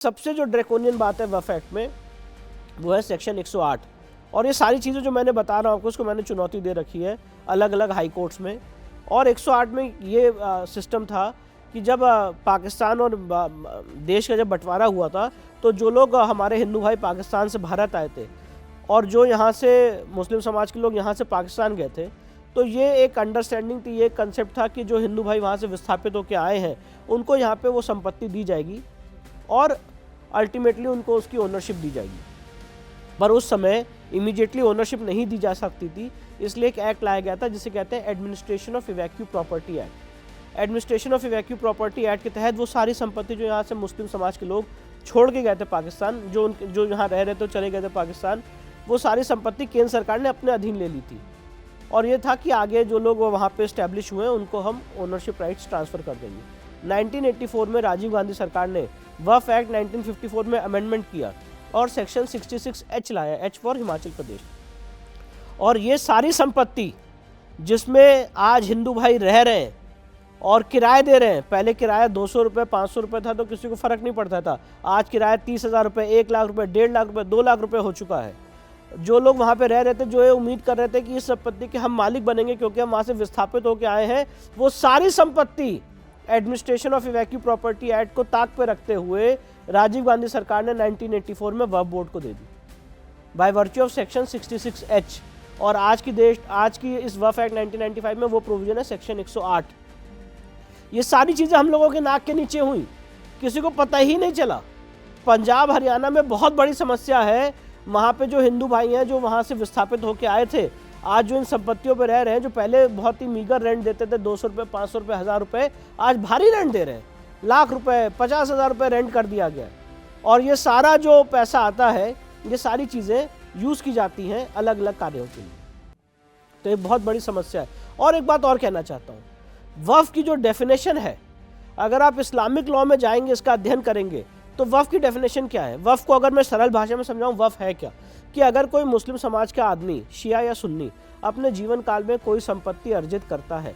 सबसे जो ड्रैकोनियन बात है वक्फ एक्ट में वो है सेक्शन 108। और ये सारी चीज़ें जो मैंने बता रहा हूँ आपको, उसको मैंने चुनौती दे रखी है अलग अलग हाई कोर्ट्स में। और 108 में ये सिस्टम था कि जब पाकिस्तान और देश का जब बंटवारा हुआ था तो जो लोग हमारे हिंदू भाई पाकिस्तान से भारत आए थे और जो यहाँ से मुस्लिम समाज के लोग यहाँ से पाकिस्तान गए थे, तो ये एक अंडरस्टैंडिंग थी, ये एक कंसेप्ट था कि जो हिंदू भाई वहाँ से विस्थापित होकर आए हैं उनको यहाँ पे वो संपत्ति दी जाएगी और अल्टीमेटली उनको उसकी ओनरशिप दी जाएगी। पर उस समय इमीडिएटली ओनरशिप नहीं दी जा सकती थी, इसलिए एक एक्ट लाया गया था जिसे कहते हैं administration of evacuee property act. Administration of evacuee property act के तहत वो सारी संपत्ति जो यहाँ से मुस्लिम समाज के लोग छोड़ के गए थे पाकिस्तान, जो यहाँ रह रहे थे चले गए थे पाकिस्तान, वो सारी संपत्ति केंद्र सरकार ने अपने अधीन ले ली थी। और ये था कि आगे जो लोग वहाँ पे इस्टेब्लिश हुए हैं उनको हम ओनरशिप राइट्स ट्रांसफ़र कर देंगे। 1984 में राजीव गांधी सरकार ने वक्फ एक्ट 1954 में अमेंडमेंट किया और सेक्शन 66H लाया, H फॉर हिमाचल प्रदेश। और ये सारी संपत्ति जिसमें आज हिंदू भाई रह रहे हैं और किराए दे रहे हैं, पहले किराया 200 रुपये 500 रुपये था तो किसी को फ़र्क नहीं पड़ता था, आज किराया 30,000 रुपये, 1 लाख रुपये, 1.5 लाख रुपये, 2 लाख रुपये हो चुका है। जो लोग वहाँ पे रह रहे थे, जो ये उम्मीद कर रहे थे कि इस संपत्ति के हम मालिक बनेंगे क्योंकि हम वहाँ से विस्थापित होकर आए हैं, वो सारी संपत्ति administration of evacuee property act को ताक पे रखते हुए राजीव गांधी सरकार ने 1984 में वक्फ बोर्ड को दे दी by virtue of section 66H। और आज की इस वक्फ एक्ट 1995 में वो प्रोविजन है सेक्शन 108। ये सारी चीज़ें हम लोगों के नाक के नीचे हुई, किसी को पता ही नहीं चला। पंजाब हरियाणा में बहुत बड़ी समस्या है, वहाँ पे जो हिंदू भाई हैं जो वहाँ से विस्थापित होकर आए थे, आज जो इन संपत्तियों पे रह रहे हैं, जो पहले बहुत ही मीगर रेंट देते थे 200 रुपये 500 रुपये 1000 रुपये, आज भारी रेंट दे रहे हैं, लाख रुपए 50,000 रुपये रेंट कर दिया गया। और ये सारा जो पैसा आता है, ये सारी चीज़ें यूज़ की जाती हैं अलग अलग कार्यों के लिए। तो ये बहुत बड़ी समस्या है। और एक बात और कहना चाहता हूँ, वक्फ की जो डेफिनेशन है, अगर आप इस्लामिक लॉ में जाएंगे, इसका अध्ययन करेंगे तो वक्फ की डेफिनेशन क्या है। वक्फ को अगर मैं सरल भाषा में समझाऊं, वक्फ है क्या कि अगर कोई मुस्लिम समाज का आदमी, शिया या सुन्नी, अपने जीवन काल में कोई संपत्ति अर्जित करता है,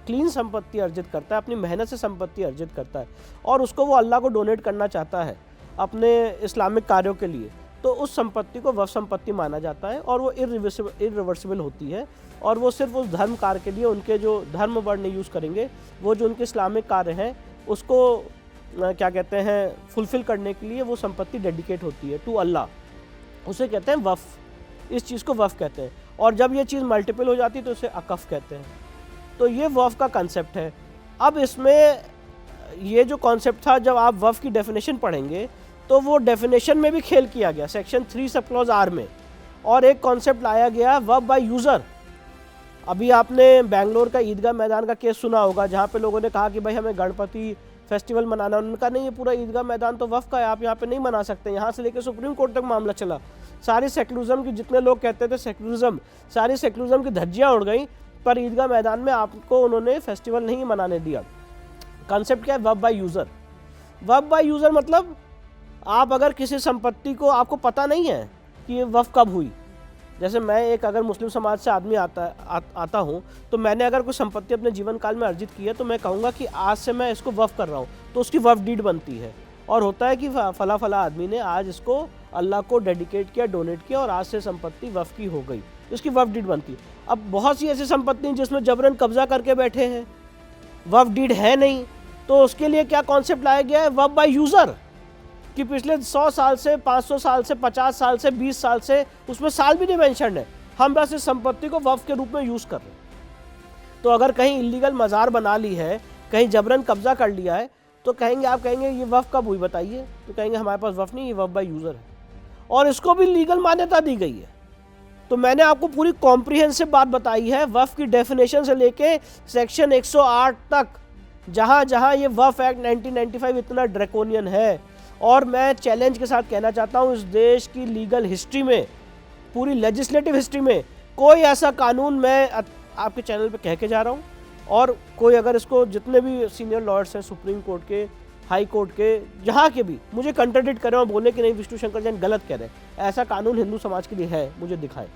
क्लीन संपत्ति अर्जित करता है, अपनी मेहनत से संपत्ति अर्जित करता है और उसको वो अल्लाह को डोनेट करना चाहता है अपने इस्लामिक कार्यों के लिए, तो उस संपत्ति को वक्फ संपत्ति माना जाता है और वो इरिवर्सिबल होती है। और वो सिर्फ उस धर्म कार्य के लिए, उनके जो धर्म वर्ण यूज़ करेंगे, वो जो उनके इस्लामिक कार्य हैं उसको क्या कहते हैं फुलफ़िल करने के लिए वो संपत्ति डेडिकेट होती है टू अल्लाह, उसे कहते हैं वक्फ। इस चीज़ को वक्फ कहते हैं। और जब ये चीज़ मल्टीपल हो जाती है तो उसे अकफ कहते हैं। तो ये वक्फ का कंसेप्ट है। अब इसमें ये जो कॉन्सेप्ट था, जब आप वक्फ की डेफिनेशन पढ़ेंगे तो वो डेफिनेशन में भी खेल किया गया सेक्शन 3 सब क्लॉज R में, और एक कॉन्सेप्ट लाया गया वक्फ बाय यूज़र। अभी आपने बेंगलोर का ईदगाह मैदान का केस सुना होगा, जहाँ पे लोगों ने कहा कि भाई हमें गणपति फेस्टिवल मनाना, उन्होंने कहा नहीं, ये पूरा ईदगाह मैदान तो वक्फ का है, आप यहाँ पे नहीं मना सकते। यहाँ से लेकर सुप्रीम कोर्ट तक मामला चला। सारी सेक्युलरिज्म की, जितने लोग कहते थे सेक्युलरिज्म, सारी सेक्युलरिज्म की धज्जियाँ उड़ गई, पर ईदगाह मैदान में आपको उन्होंने फेस्टिवल नहीं मनाने दिया। कॉन्सेप्ट क्या है? Waqf by user. Waqf by user मतलब आप अगर किसी संपत्ति को, आपको पता नहीं है कि ये वक्फ कब हुई, जैसे मैं एक अगर मुस्लिम समाज से आदमी आता हूँ, तो मैंने अगर कोई संपत्ति अपने जीवन काल में अर्जित की है तो मैं कहूँगा कि आज से मैं इसको वक्फ कर रहा हूँ, तो उसकी वक्फ डीड बनती है। और होता है कि फला फला आदमी ने आज इसको अल्लाह को डेडिकेट किया, डोनेट किया, और आज से संपत्ति वक्फ की हो गई, इसकी वक्फ डीड बनती है। अब बहुत सी ऐसी संपत्ति हैं जिसमें जबरन कब्जा करके बैठे हैं, वक्फ डीड है नहीं, तो उसके लिए क्या कॉन्सेप्ट लाया गया है? वक्फ बाय यूज़र, कि पिछले 100 साल से, 500 साल से, 50 साल से, 20 साल से, उसमें साल भी नहीं मेंशन है, हम बस इस संपत्ति को वक्फ के रूप में यूज़ कर रहे हैं। तो अगर कहीं इलीगल मज़ार बना ली है, कहीं जबरन कब्जा कर लिया है, तो कहेंगे, आप कहेंगे ये वक्फ कब हुई बताइए, तो कहेंगे हमारे पास वक्फ नहीं, ये वक्फ बाय यूज़र है, और इसको भी लीगल मान्यता दी गई है। तो मैंने आपको पूरी कॉम्प्रिहेंसिव बात बताई है, वक्फ की डेफिनेशन से लेके सेक्शन 108 तक, जहाँ जहाँ ये वक्फ एक्ट 1995 इतना ड्रैकोनियन है। और मैं चैलेंज के साथ कहना चाहता हूँ, इस देश की लीगल हिस्ट्री में, पूरी लेजिस्लेटिव हिस्ट्री में कोई ऐसा कानून, मैं आपके चैनल पे कह के जा रहा हूँ, और कोई अगर इसको, जितने भी सीनियर लॉयर्स हैं सुप्रीम कोर्ट के, हाई कोर्ट के, जहाँ के भी, मुझे कंट्राडिक्ट करें और बोले कि नहीं विष्णु शंकर जैन गलत कह रहे हैं, ऐसा कानून हिंदू समाज के लिए है, मुझे दिखाएं।